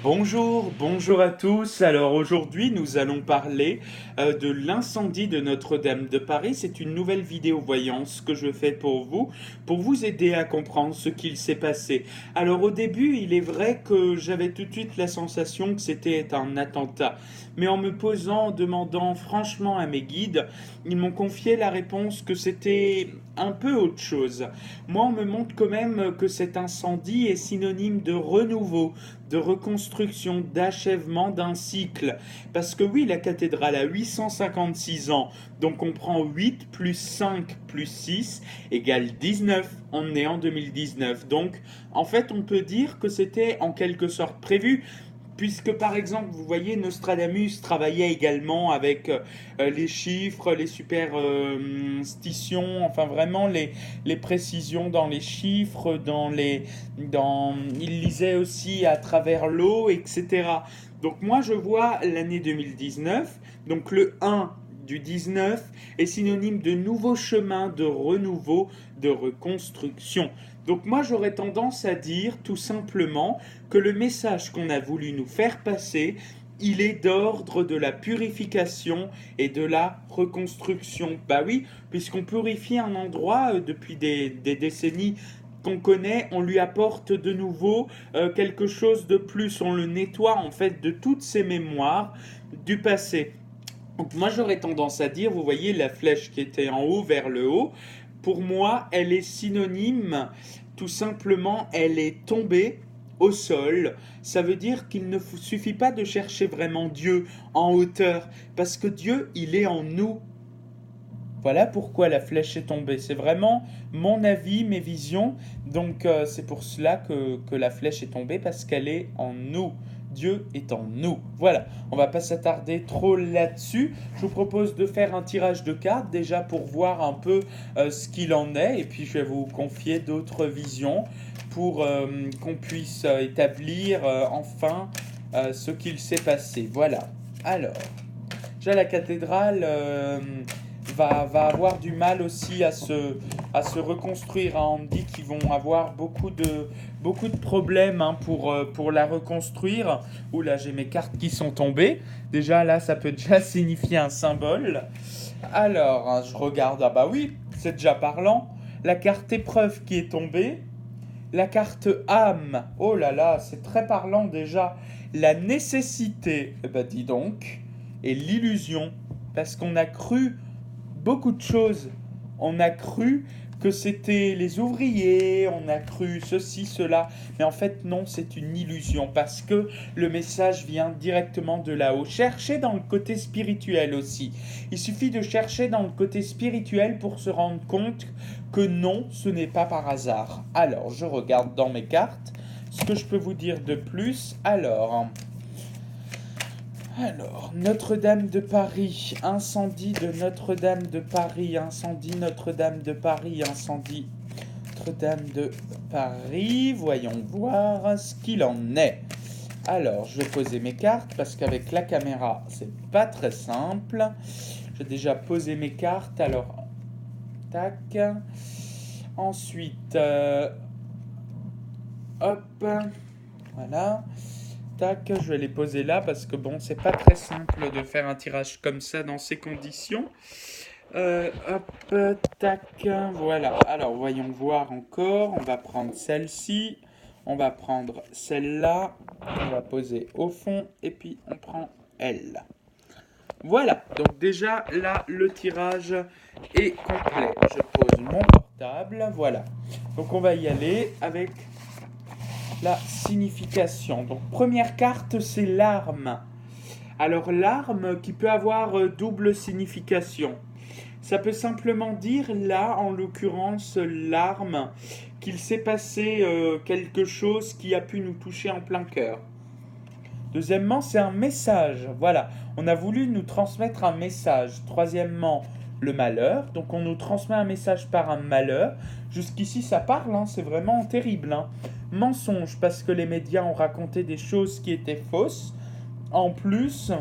Bonjour à tous. Alors aujourd'hui, nous allons parler de l'incendie de Notre-Dame de Paris. C'est une nouvelle vidéo voyance que je fais pour vous aider à comprendre ce qu'il s'est passé. Alors au début, il est vrai que j'avais tout de suite la sensation que c'était un attentat. Mais en me posant, en demandant franchement à mes guides, ils m'ont confié la réponse que c'était un peu autre chose. Moi, on me montre quand même que cet incendie est synonyme de renouveau, de reconstruction, d'achèvement d'un cycle. Parce que oui, la cathédrale a 856 ans, donc on prend 8 plus 5 plus 6 égale 19. On est en 2019. Donc, en fait, on peut dire que c'était en quelque sorte prévu. Puisque par exemple, vous voyez, Nostradamus travaillait également avec les chiffres, les superstitions, enfin vraiment les précisions dans les chiffres, il lisait aussi à travers l'eau, etc. Donc moi je vois l'année 2019, donc le 1 du 19 est synonyme de nouveau chemin, de renouveau, de reconstruction. Donc moi j'aurais tendance à dire tout simplement que le message qu'on a voulu nous faire passer, il est d'ordre de la purification et de la reconstruction. Bah oui, puisqu'on purifie un endroit depuis des décennies qu'on connaît, on lui apporte de nouveau quelque chose de plus, on le nettoie en fait de toutes ses mémoires du passé. Donc moi j'aurais tendance à dire, vous voyez la flèche qui était en haut vers le haut, pour moi elle est synonyme, tout simplement elle est tombée au sol. Ça veut dire qu'il ne suffit pas de chercher vraiment Dieu en hauteur, parce que Dieu il est en nous. Voilà pourquoi la flèche est tombée. C'est vraiment mon avis, mes visions. Donc c'est pour cela que la flèche est tombée, parce qu'elle est en nous. Dieu est en nous. Voilà, on va pas s'attarder trop là-dessus. Je vous propose de faire un tirage de cartes déjà pour voir un peu ce qu'il en est. Et puis je vais vous confier d'autres visions pour qu'on puisse établir enfin ce qu'il s'est passé. Voilà. Alors, déjà la cathédrale va avoir du mal aussi à se reconstruire, hein. On me dit qu'ils vont avoir beaucoup de problèmes pour la reconstruire. Ouh là, j'ai mes cartes qui sont tombées. Déjà là, ça peut déjà signifier un symbole. Alors, hein, je regarde, ah bah oui, c'est déjà parlant. La carte épreuve qui est tombée. La carte âme, oh là là, c'est très parlant déjà. La nécessité, eh ben dis donc, et l'illusion, parce qu'on a cru beaucoup de choses. On a cru que c'était les ouvriers, on a cru ceci, cela, mais en fait non, c'est une illusion, parce que le message vient directement de là-haut. Cherchez dans le côté spirituel aussi. Il suffit de chercher dans le côté spirituel pour se rendre compte que non, ce n'est pas par hasard. Alors, je regarde dans mes cartes ce que je peux vous dire de plus. Alors, Notre-Dame de Paris, incendie de Notre-Dame de Paris, incendie Notre-Dame de Paris, incendie Notre-Dame de Paris. Voyons voir ce qu'il en est. Alors, je vais poser mes cartes parce qu'avec la caméra, c'est pas très simple. J'ai déjà posé mes cartes, alors tac. Ensuite, hop, voilà. Tac, je vais les poser là parce que bon, c'est pas très simple de faire un tirage comme ça dans ces conditions. Hop, tac, voilà. Alors, voyons voir encore. On va prendre celle-ci. On va prendre celle-là. On va poser au fond. Et puis, on prend elle. Voilà. Donc, déjà, là, le tirage est complet. Je pose mon portable. Voilà. Donc, on va y aller avec la signification. Donc, première carte, c'est l'arme. Alors, l'arme qui peut avoir double signification. Ça peut simplement dire, là, en l'occurrence, l'arme, qu'il s'est passé quelque chose qui a pu nous toucher en plein cœur. Deuxièmement, c'est un message. Voilà, on a voulu nous transmettre un message. Troisièmement, le malheur. Donc on nous transmet un message par un malheur. Jusqu'ici, ça parle, hein, c'est vraiment terrible, hein. Mensonge, parce que les médias ont raconté des choses qui étaient fausses. En plus,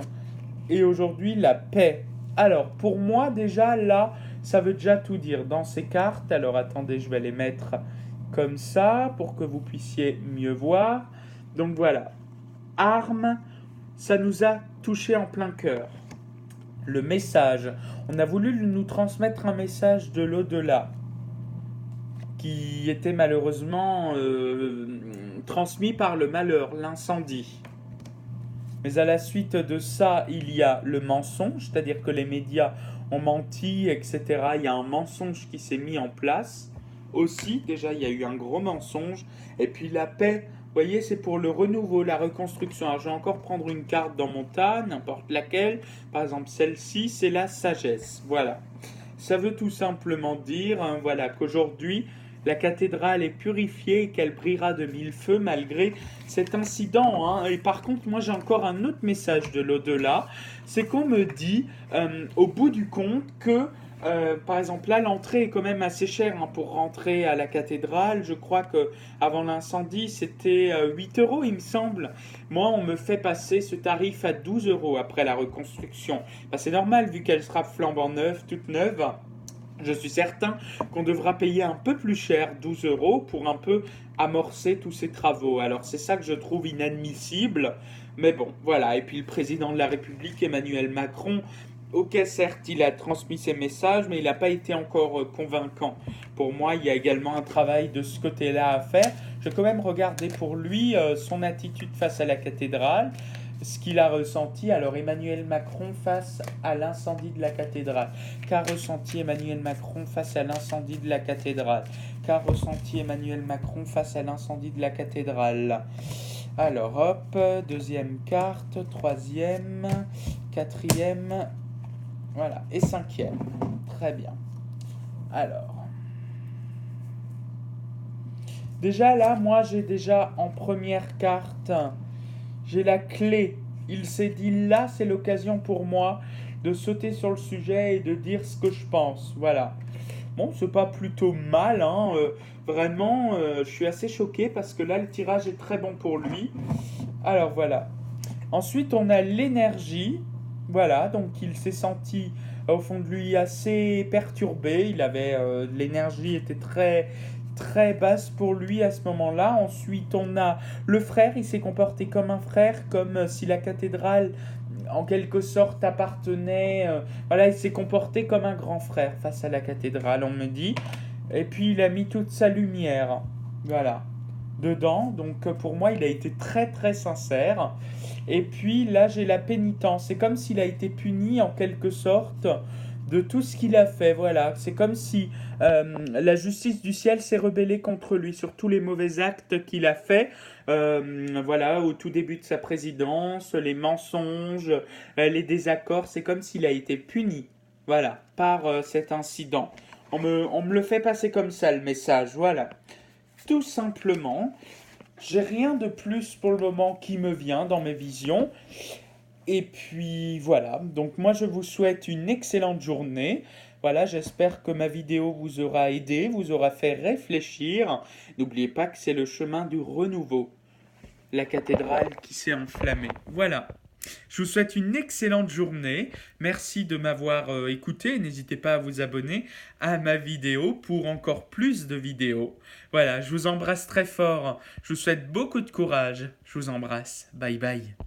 et aujourd'hui, la paix. Alors, pour moi, déjà, là, ça veut déjà tout dire. Dans ces cartes, alors attendez, je vais les mettre comme ça pour que vous puissiez mieux voir. Donc voilà, arme, ça nous a touché en plein cœur. Le message, on a voulu nous transmettre un message de l'au-delà qui était malheureusement transmis par le malheur, l'incendie. Mais à la suite de ça, il y a le mensonge, c'est-à-dire que les médias ont menti, etc. Il y a un mensonge qui s'est mis en place. Aussi, déjà, il y a eu un gros mensonge. Et puis la paix, vous voyez, c'est pour le renouveau, la reconstruction. Alors, je vais encore prendre une carte dans mon tas, n'importe laquelle. Par exemple, celle-ci, c'est la sagesse. Voilà. Ça veut tout simplement dire, hein, voilà, qu'aujourd'hui, la cathédrale est purifiée et qu'elle brillera de mille feux malgré cet incident. Hein. Et par contre, moi j'ai encore un autre message de l'au-delà. C'est qu'on me dit, au bout du compte, que par exemple là, l'entrée est quand même assez chère hein, pour rentrer à la cathédrale. Je crois que avant l'incendie, c'était 8 euros, il me semble. Moi, on me fait passer ce tarif à 12 euros après la reconstruction. Ben, c'est normal vu qu'elle sera flambant neuve, toute neuve. Je suis certain qu'on devra payer un peu plus cher, 12 euros, pour un peu amorcer tous ces travaux. Alors c'est ça que je trouve inadmissible. Mais bon, voilà. Et puis le président de la République, Emmanuel Macron, ok, certes, il a transmis ses messages, mais il n'a pas été encore convaincant. Pour moi, il y a également un travail de ce côté-là à faire. Je vais quand même regarder pour lui son attitude face à la cathédrale, ce qu'il a ressenti. Alors Emmanuel Macron face à l'incendie de la cathédrale. Qu'a ressenti Emmanuel Macron face à l'incendie de la cathédrale? Qu'a ressenti Emmanuel Macron face à l'incendie de la cathédrale? Alors hop, deuxième carte, troisième, quatrième, voilà, et cinquième. Très bien. Alors, déjà là, moi j'ai déjà en première carte, j'ai la clé. Il s'est dit là, c'est l'occasion pour moi de sauter sur le sujet et de dire ce que je pense. Voilà. Bon, c'est pas plutôt mal, hein. Vraiment, je suis assez choqué parce que là, le tirage est très bon pour lui. Alors voilà. Ensuite, on a l'énergie. Voilà, donc il s'est senti au fond de lui assez perturbé. Il avait l'énergie était très très basse pour lui à ce moment-là. Ensuite, on a le frère. Il s'est comporté comme un frère, comme si la cathédrale en quelque sorte appartenait. Voilà, il s'est comporté comme un grand frère face à la cathédrale, on me dit. Et puis il a mis toute sa lumière. Voilà. Dedans, donc pour moi il a été très très sincère. Et puis là j'ai la pénitence, c'est comme s'il a été puni en quelque sorte de tout ce qu'il a fait, voilà, c'est comme si la justice du ciel s'est rebellée contre lui sur tous les mauvais actes qu'il a fait, voilà, au tout début de sa présidence, les mensonges, les désaccords, c'est comme s'il a été puni, voilà, par cet incident. On me le fait passer comme ça le message, voilà. Tout simplement, j'ai rien de plus pour le moment qui me vient dans mes visions. Et puis voilà, donc moi je vous souhaite une excellente journée. Voilà, j'espère que ma vidéo vous aura aidé, vous aura fait réfléchir. N'oubliez pas que c'est le chemin du renouveau. La cathédrale qui s'est enflammée. Voilà. Je vous souhaite une excellente journée. Merci de m'avoir écouté. N'hésitez pas à vous abonner à ma vidéo pour encore plus de vidéos. Voilà, je vous embrasse très fort. Je vous souhaite beaucoup de courage. Je vous embrasse. Bye bye.